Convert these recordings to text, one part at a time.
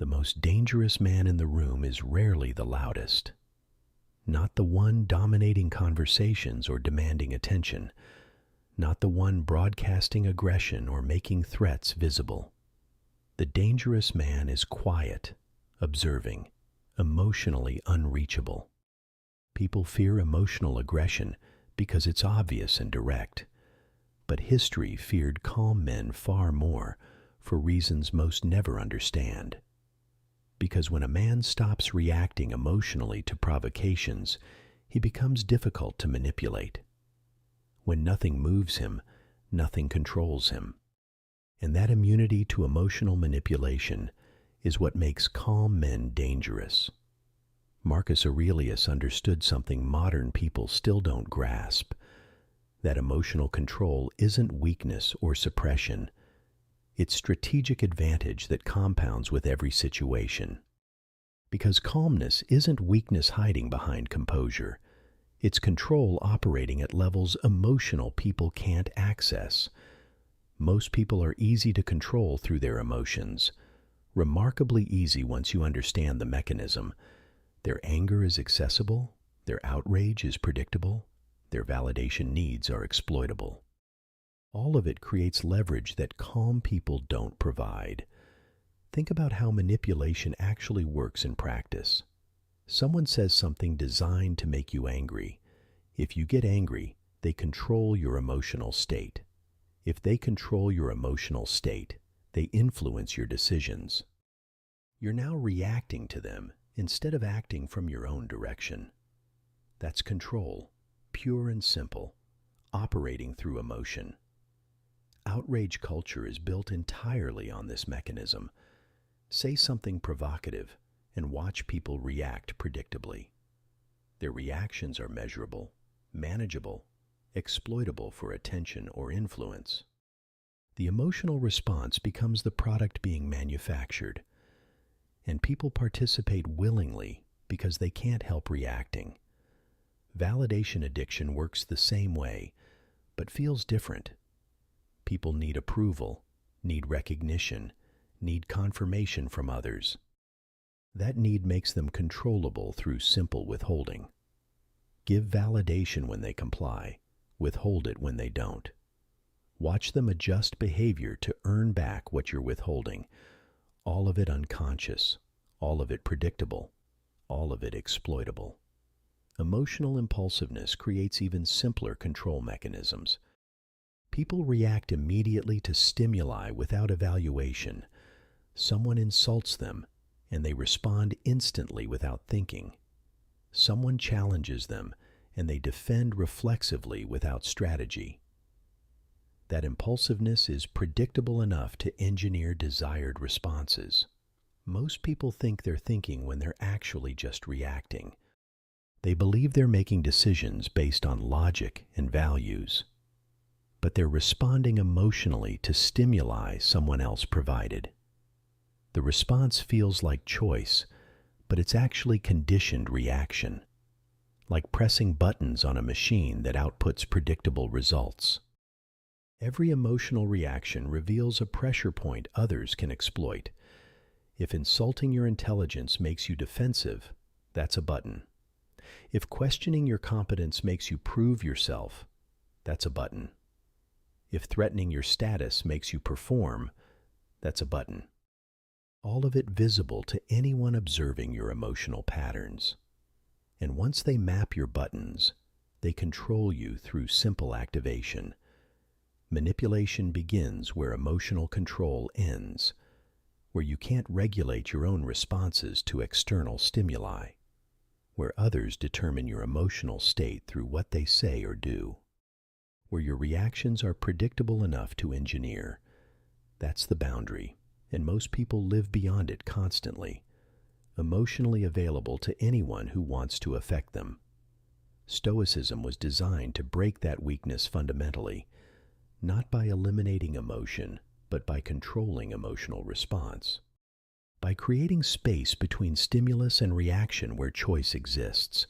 The most dangerous man in the room is rarely the loudest. Not the one dominating conversations or demanding attention. Not the one broadcasting aggression or making threats visible. The dangerous man is quiet, observing, emotionally unreachable. People fear emotional aggression because it's obvious and direct. But history feared calm men far more for reasons most never understand. Because when a man stops reacting emotionally to provocations, he becomes difficult to manipulate. When nothing moves him, nothing controls him. And that immunity to emotional manipulation is what makes calm men dangerous. Marcus Aurelius understood something modern people still don't grasp. That emotional control isn't weakness or suppression. It's strategic advantage that compounds with every situation. Because calmness isn't weakness hiding behind composure. It's control operating at levels emotional people can't access. Most people are easy to control through their emotions. Remarkably easy once you understand the mechanism. Their anger is accessible, their outrage is predictable, their validation needs are exploitable. All of it creates leverage that calm people don't provide. Think about how manipulation actually works in practice. Someone says something designed to make you angry. If you get angry, they control your emotional state. If they control your emotional state, they influence your decisions. You're now reacting to them instead of acting from your own direction. That's control, pure and simple, operating through emotion. Outrage culture is built entirely on this mechanism. Say something provocative and watch people react predictably. Their reactions are measurable, manageable, exploitable for attention or influence. The emotional response becomes the product being manufactured, and people participate willingly because they can't help reacting. Validation addiction works the same way, but feels different. People need approval, need recognition, need confirmation from others. That need makes them controllable through simple withholding. Give validation when they comply, withhold it when they don't. Watch them adjust behavior to earn back what you're withholding. All of it unconscious, all of it predictable, all of it exploitable. Emotional impulsiveness creates even simpler control mechanisms. People react immediately to stimuli without evaluation. Someone insults them, and they respond instantly without thinking. Someone challenges them, and they defend reflexively without strategy. That impulsiveness is predictable enough to engineer desired responses. Most people think they're thinking when they're actually just reacting. They believe they're making decisions based on logic and values, but they're responding emotionally to stimuli someone else provided. The response feels like choice, but it's actually conditioned reaction, like pressing buttons on a machine that outputs predictable results. Every emotional reaction reveals a pressure point others can exploit. If insulting your intelligence makes you defensive, that's a button. If questioning your competence makes you prove yourself, that's a button. If threatening your status makes you perform, that's a button. All of it visible to anyone observing your emotional patterns. And once they map your buttons, they control you through simple activation. Manipulation begins where emotional control ends, where you can't regulate your own responses to external stimuli, where others determine your emotional state through what they say or do, where your reactions are predictable enough to engineer. That's the boundary, and most people live beyond it constantly, emotionally available to anyone who wants to affect them. Stoicism was designed to break that weakness fundamentally, not by eliminating emotion, but by controlling emotional response. By creating space between stimulus and reaction where choice exists,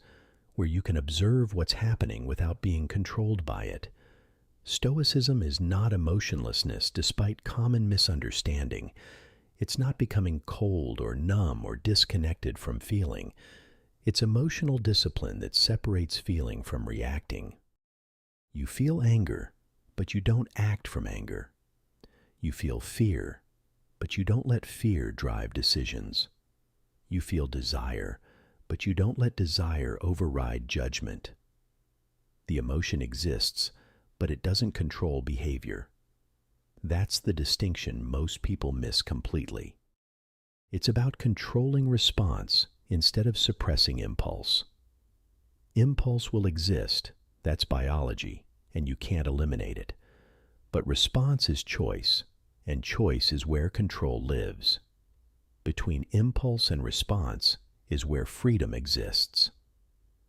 where you can observe what's happening without being controlled by it. Stoicism is not emotionlessness despite common misunderstanding. It's not becoming cold or numb or disconnected from feeling. It's emotional discipline that separates feeling from reacting. You feel anger, but you don't act from anger. You feel fear, but you don't let fear drive decisions. You feel desire, but you don't let desire override judgment. The emotion exists, but it doesn't control behavior. That's the distinction most people miss completely. It's about controlling response instead of suppressing impulse. Impulse will exist, that's biology, and you can't eliminate it. But response is choice, and choice is where control lives. Between impulse and response is where freedom exists.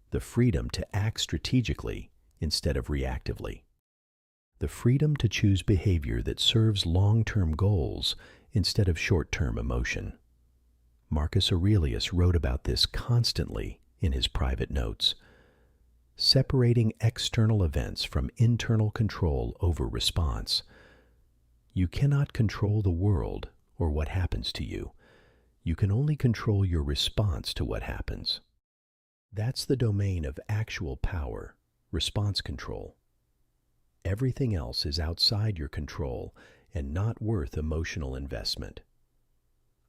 The freedom to act strategically instead of reactively. The freedom to choose behavior that serves long-term goals instead of short-term emotion. Marcus Aurelius wrote about this constantly in his private notes. Separating external events from internal control over response. You cannot control the world or what happens to you. You can only control your response to what happens. That's the domain of actual power, response control. Everything else is outside your control and not worth emotional investment.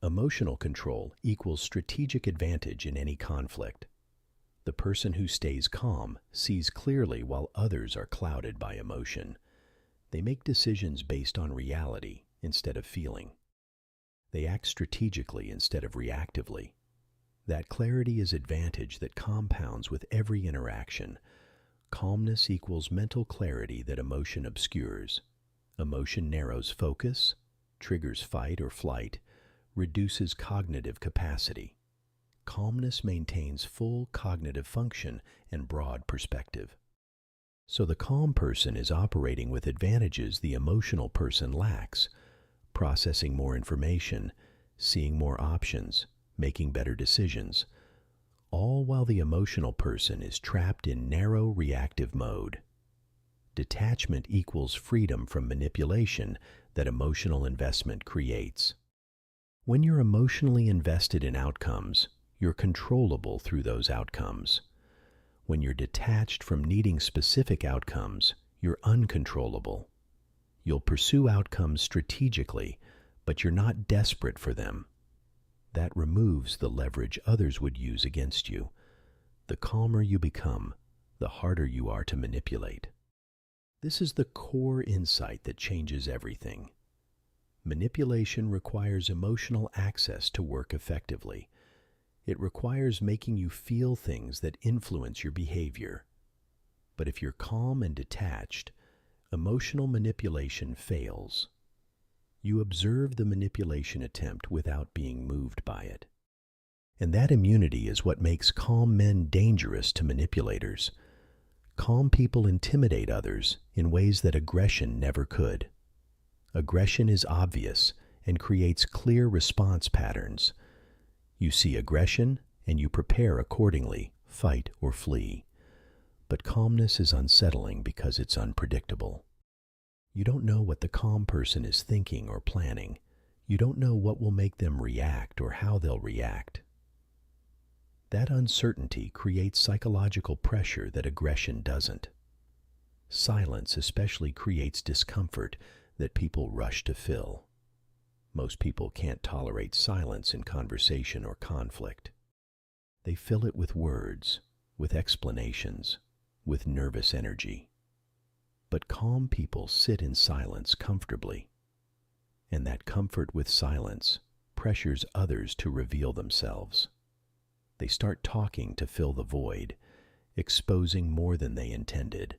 Emotional control equals strategic advantage in any conflict. The person who stays calm sees clearly while others are clouded by emotion. They make decisions based on reality instead of feeling. They act strategically instead of reactively. That clarity is advantage that compounds with every interaction. Calmness equals mental clarity that emotion obscures. Emotion narrows focus, triggers fight or flight, reduces cognitive capacity. Calmness maintains full cognitive function and broad perspective. So the calm person is operating with advantages the emotional person lacks, processing more information, seeing more options, making better decisions, all while the emotional person is trapped in narrow reactive mode. Detachment equals freedom from manipulation that emotional investment creates. When you're emotionally invested in outcomes, you're controllable through those outcomes. When you're detached from needing specific outcomes, you're uncontrollable. You'll pursue outcomes strategically, but you're not desperate for them. That removes the leverage others would use against you. The calmer you become, the harder you are to manipulate. This is the core insight that changes everything. Manipulation requires emotional access to work effectively. It requires making you feel things that influence your behavior. But if you're calm and detached, emotional manipulation fails. You observe the manipulation attempt without being moved by it. And that immunity is what makes calm men dangerous to manipulators. Calm people intimidate others in ways that aggression never could. Aggression is obvious and creates clear response patterns. You see aggression and you prepare accordingly, fight or flee. But calmness is unsettling because it's unpredictable. You don't know what the calm person is thinking or planning. You don't know what will make them react or how they'll react. That uncertainty creates psychological pressure that aggression doesn't. Silence especially creates discomfort that people rush to fill. Most people can't tolerate silence in conversation or conflict. They fill it with words, with explanations, with nervous energy. But calm people sit in silence comfortably. And that comfort with silence pressures others to reveal themselves. They start talking to fill the void, exposing more than they intended.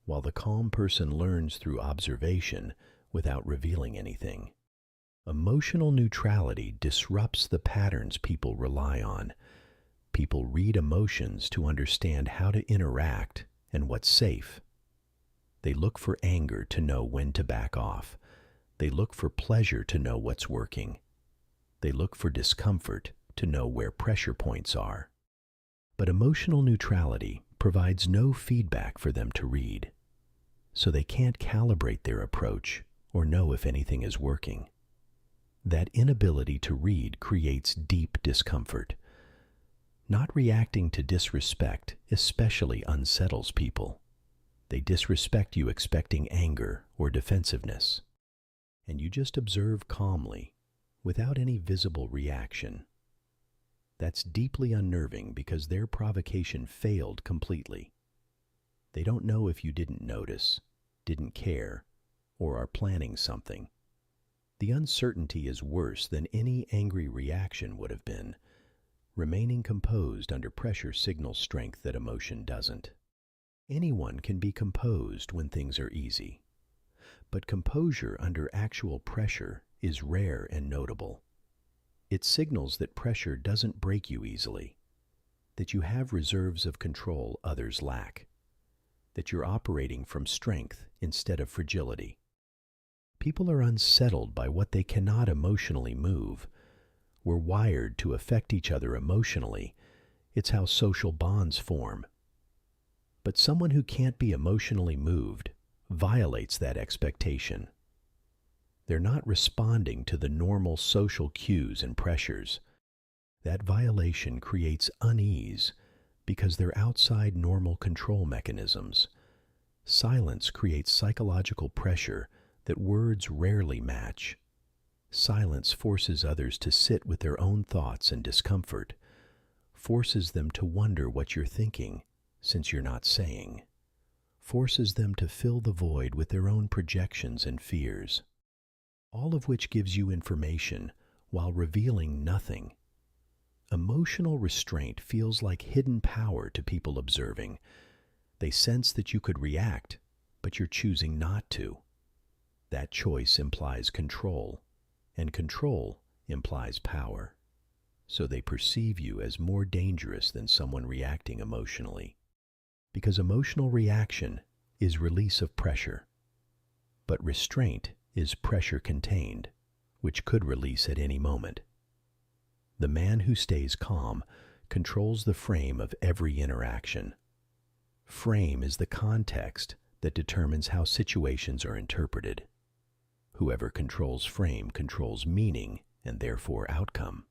While the calm person learns through observation without revealing anything. Emotional neutrality disrupts the patterns people rely on. People read emotions to understand how to interact and what's safe. They look for anger to know when to back off. They look for pleasure to know what's working. They look for discomfort to know where pressure points are. But emotional neutrality provides no feedback for them to read. So they can't calibrate their approach or know if anything is working. That inability to read creates deep discomfort. Not reacting to disrespect especially unsettles people. They disrespect you expecting anger or defensiveness, and you just observe calmly, without any visible reaction. That's deeply unnerving because their provocation failed completely. They don't know if you didn't notice, didn't care, or are planning something. The uncertainty is worse than any angry reaction would have been. Remaining composed under pressure signals strength that emotion doesn't. Anyone can be composed when things are easy, but composure under actual pressure is rare and notable. It signals that pressure doesn't break you easily, that you have reserves of control others lack, that you're operating from strength instead of fragility. People are unsettled by what they cannot emotionally move. We're wired to affect each other emotionally. It's how social bonds form. But someone who can't be emotionally moved violates that expectation. They're not responding to the normal social cues and pressures. That violation creates unease because they're outside normal control mechanisms. Silence creates psychological pressure that words rarely match. Silence forces others to sit with their own thoughts and discomfort, forces them to wonder what you're thinking since you're not saying, forces them to fill the void with their own projections and fears, all of which gives you information while revealing nothing. Emotional restraint feels like hidden power to people observing. They sense that you could react, but you're choosing not to. That choice implies control, and control implies power. So they perceive you as more dangerous than someone reacting emotionally. Because emotional reaction is release of pressure, but restraint is pressure contained, which could release at any moment. The man who stays calm controls the frame of every interaction. Frame is the context that determines how situations are interpreted. Whoever controls frame controls meaning and therefore outcome.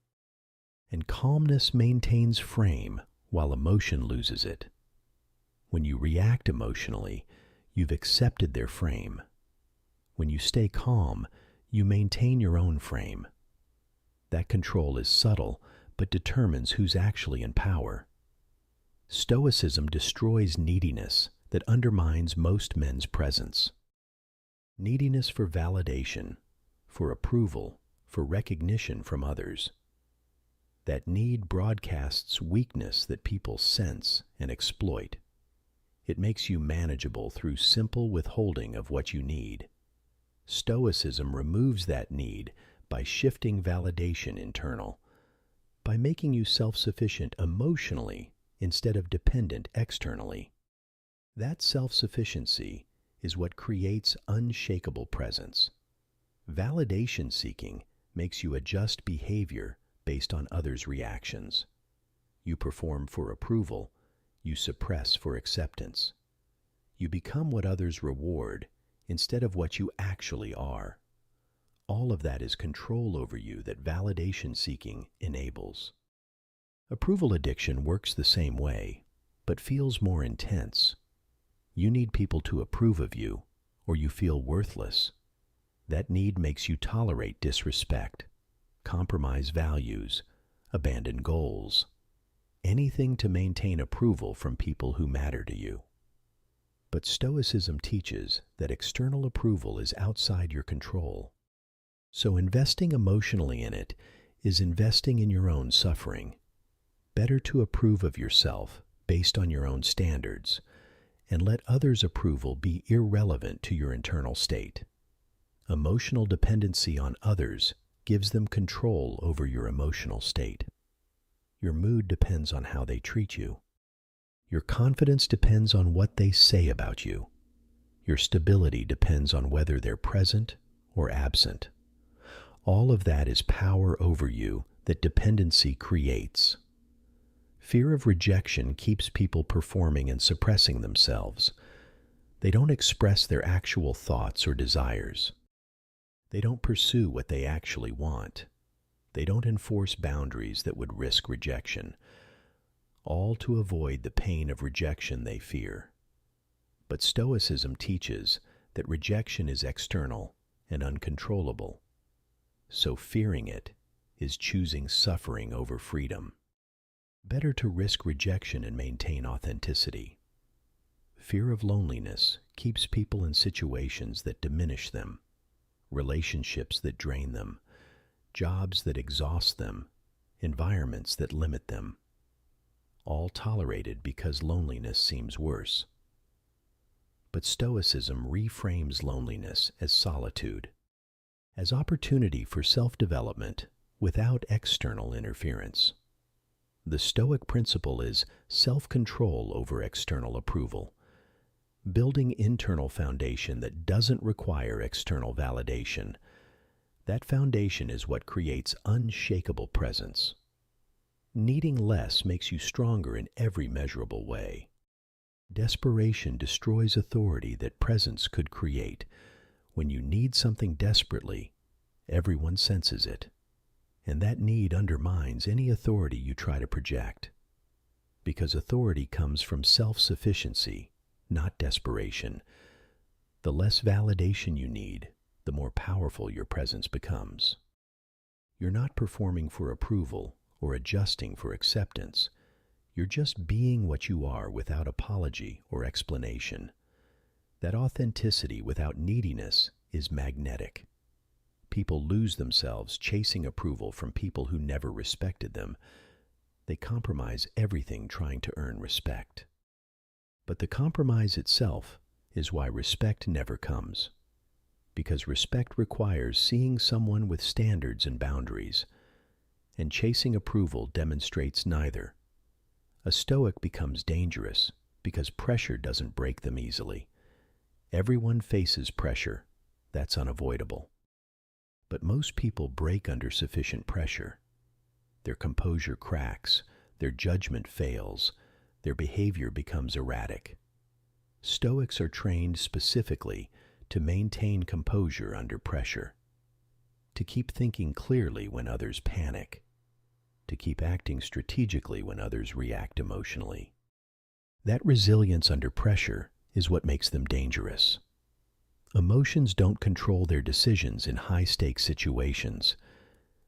And calmness maintains frame while emotion loses it. When you react emotionally, you've accepted their frame. When you stay calm, you maintain your own frame. That control is subtle, but determines who's actually in power. Stoicism destroys neediness that undermines most men's presence. Neediness for validation, for approval, for recognition from others. That need broadcasts weakness that people sense and exploit. It makes you manageable through simple withholding of what you need. Stoicism removes that need by shifting validation internal, by making you self-sufficient emotionally instead of dependent externally. That self-sufficiency is what creates unshakable presence. Validation seeking makes you adjust behavior based on others' reactions. You perform for approval, you suppress for acceptance. You become what others reward instead of what you actually are. All of that is control over you that validation seeking enables. Approval addiction works the same way, but feels more intense. You need people to approve of you, or you feel worthless. That need makes you tolerate disrespect, compromise values, abandon goals, anything to maintain approval from people who matter to you. But Stoicism teaches that external approval is outside your control. So investing emotionally in it is investing in your own suffering. Better to approve of yourself based on your own standards, and let others' approval be irrelevant to your internal state. Emotional dependency on others gives them control over your emotional state. Your mood depends on how they treat you. Your confidence depends on what they say about you. Your stability depends on whether they're present or absent. All of that is power over you that dependency creates. Fear of rejection keeps people performing and suppressing themselves. They don't express their actual thoughts or desires. They don't pursue what they actually want. They don't enforce boundaries that would risk rejection, all to avoid the pain of rejection they fear. But Stoicism teaches that rejection is external and uncontrollable, so fearing it is choosing suffering over freedom. Better to risk rejection and maintain authenticity. Fear of loneliness keeps people in situations that diminish them, relationships that drain them, jobs that exhaust them, environments that limit them, all tolerated because loneliness seems worse. But Stoicism reframes loneliness as solitude, as opportunity for self-development without external interference. The Stoic principle is self-control over external approval, building internal foundation that doesn't require external validation. That foundation is what creates unshakable presence. Needing less makes you stronger in every measurable way. Desperation destroys authority that presence could create. When you need something desperately, everyone senses it, and that need undermines any authority you try to project. Because authority comes from self-sufficiency, not desperation. The less validation you need, the more powerful your presence becomes. You're not performing for approval or adjusting for acceptance. You're just being what you are without apology or explanation. That authenticity without neediness is magnetic. People lose themselves chasing approval from people who never respected them. They compromise everything trying to earn respect. But the compromise itself is why respect never comes. Because respect requires seeing someone with standards and boundaries, and chasing approval demonstrates neither. A Stoic becomes dangerous because pressure doesn't break them easily. Everyone faces pressure. That's unavoidable. But most people break under sufficient pressure. Their composure cracks, their judgment fails, their behavior becomes erratic. Stoics are trained specifically to maintain composure under pressure, to keep thinking clearly when others panic, to keep acting strategically when others react emotionally. That resilience under pressure is what makes them dangerous. Emotions don't control their decisions in high-stakes situations.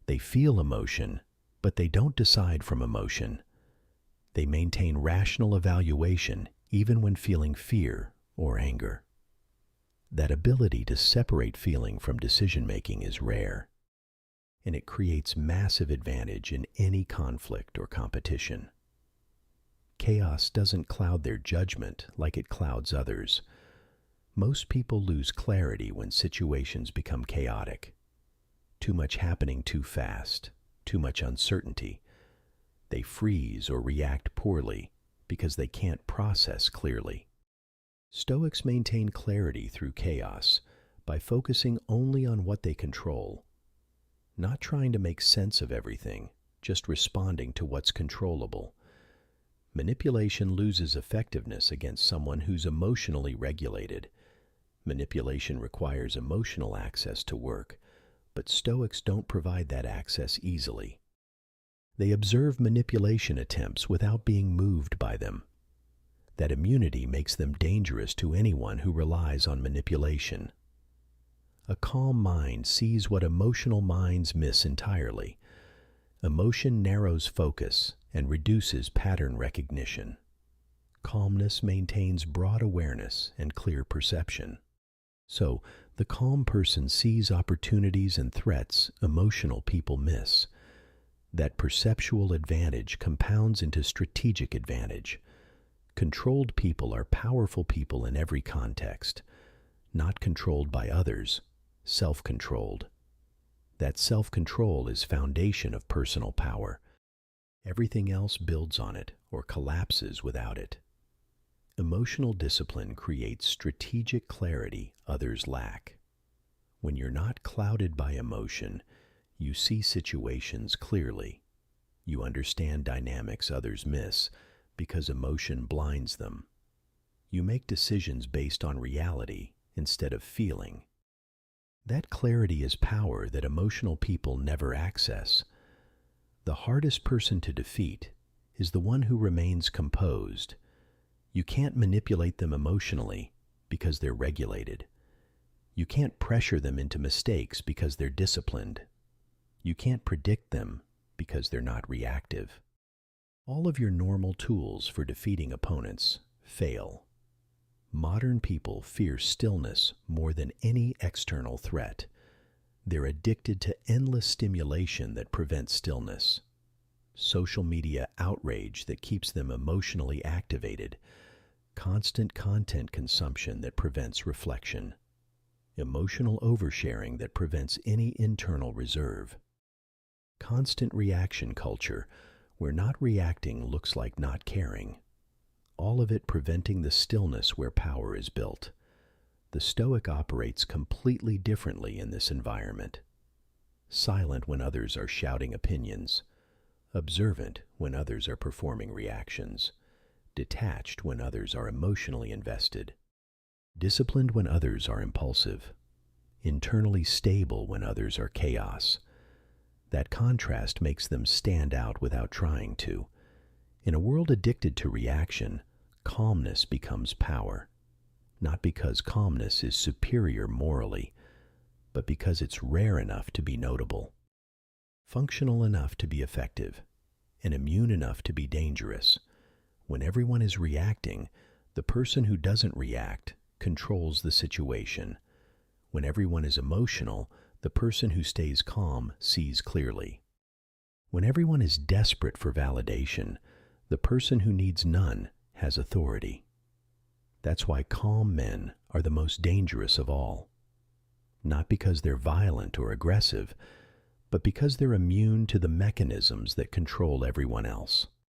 They feel emotion, but they don't decide from emotion. They maintain rational evaluation even when feeling fear or anger. That ability to separate feeling from decision-making is rare, and it creates massive advantage in any conflict or competition. Chaos doesn't cloud their judgment like it clouds others. Most people lose clarity when situations become chaotic. Too much happening too fast, too much uncertainty. They freeze or react poorly because they can't process clearly. Stoics maintain clarity through chaos by focusing only on what they control, not trying to make sense of everything, just responding to what's controllable. Manipulation loses effectiveness against someone who's emotionally regulated. Manipulation requires emotional access to work, but Stoics don't provide that access easily. They observe manipulation attempts without being moved by them. That immunity makes them dangerous to anyone who relies on manipulation. A calm mind sees what emotional minds miss entirely. Emotion narrows focus and reduces pattern recognition. Calmness maintains broad awareness and clear perception. So, the calm person sees opportunities and threats emotional people miss. That perceptual advantage compounds into strategic advantage. Controlled people are powerful people in every context, not controlled by others, self-controlled. That self-control is foundation of personal power. Everything else builds on it or collapses without it. Emotional discipline creates strategic clarity others lack. When you're not clouded by emotion, you see situations clearly. You understand dynamics others miss because emotion blinds them. You make decisions based on reality instead of feeling. That clarity is power that emotional people never access. The hardest person to defeat is the one who remains composed. You can't manipulate them emotionally because they're regulated. You can't pressure them into mistakes because they're disciplined. You can't predict them because they're not reactive. All of your normal tools for defeating opponents fail. Modern people fear stillness more than any external threat. They're addicted to endless stimulation that prevents stillness. Social media outrage that keeps them emotionally activated. Constant content consumption that prevents reflection. Emotional oversharing that prevents any internal reserve. Constant reaction culture, where not reacting looks like not caring. All of it preventing the stillness where power is built. The Stoic operates completely differently in this environment. Silent when others are shouting opinions. Observant when others are performing reactions. Detached when others are emotionally invested. Disciplined when others are impulsive. Internally stable when others are chaos. That contrast makes them stand out without trying to. In a world addicted to reaction, calmness becomes power. Not because calmness is superior morally, but because it's rare enough to be notable. Functional enough to be effective, and immune enough to be dangerous. When everyone is reacting, the person who doesn't react controls the situation. When everyone is emotional, the person who stays calm sees clearly. When everyone is desperate for validation, the person who needs none has authority. That's why calm men are the most dangerous of all. Not because they're violent or aggressive, but because they're immune to the mechanisms that control everyone else.